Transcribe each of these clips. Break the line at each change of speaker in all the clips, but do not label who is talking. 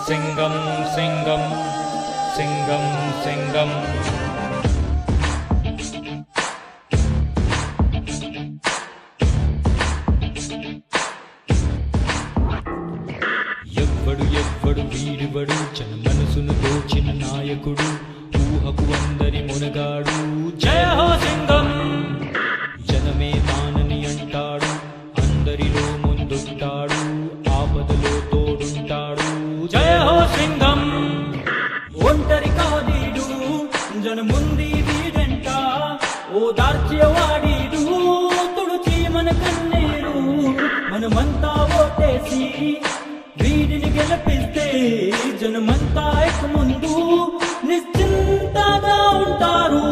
సింగం సింగం సింగం సింగం ఎవ్వడు ఎవ్వడు వీడివడు జన మనసును దోచిన నాయకుడు ఊహకు అందరి మునగాడు జయ హో సింగం జనమే తానని అంటాడు అందరిలో ముందుంటాడు ఆపదలో తోడుంటాడు జయ హో సింగం ఒంటరి కాదీడు జనముంది వీడంట ఓదార్చేవాడీడు తుడుచి మన కన్నీరు మనమంతా ఓటేసి వీడిని గెలిపిస్తే జనమంతా ముందు నిశ్చింతగా ఉంటారు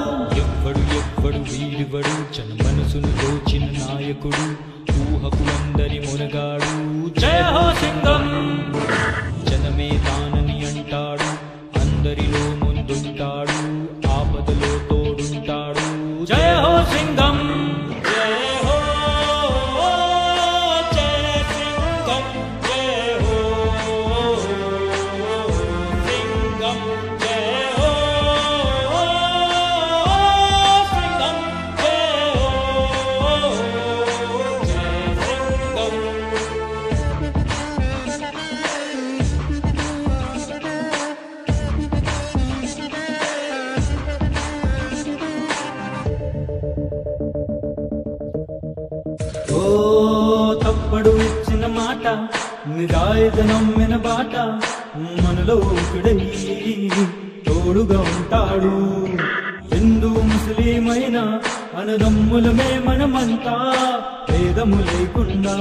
ఎవ్వడు ఎవ్వడు వీడివడు జన మనసును దోచిన నాయకుడు ఊహకు అందరి మునగాడు జయ హో సింగం జనమే తానని అంటాడు అందరిలో ముందుంటాడు ఆపదలో తోడుంటాడు జయ హో సింగం జయ హో జయ సింగం జయ హో సింగం జయ హో సింగం జయ హో జయ సింగం ఓ తప్పడు ఇచ్చిన మాట నిరాయుధ నమ్మిన బాట మనలో ఒకడై తోడుగా ఉంటాడు హిందూ ముస్లిమైన అన్నదమ్ములమే మనమంతా భేదము లేకుండా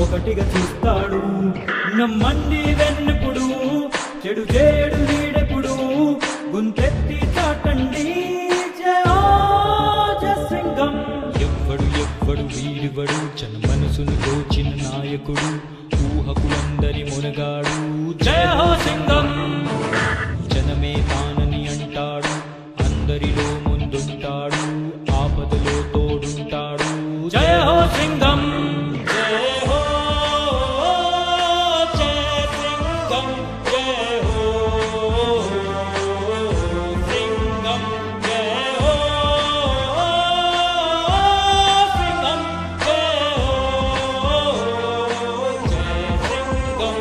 ఒకటిగా చూస్తాడు నమ్మండి వెన్నెప్పుడు చెడు చేడు వీడెప్పుడు గుంతెత్తి చాటండి జయ సింగం ఎవ్వడు ఎవ్వడు వీడివడు జన మనసును దోచిన నాయకుడు ఊహకు అందరి మునగాడు జయ హో సింగం జనమే తానని అంటాడు అందరిలో ముందుంటాడు ఆపదలో తోడుంటాడు జయ హో సింగం జయ హో జయ సింగం జయ హో సింగం జయ హో సింగం జయ హో జయ సింగం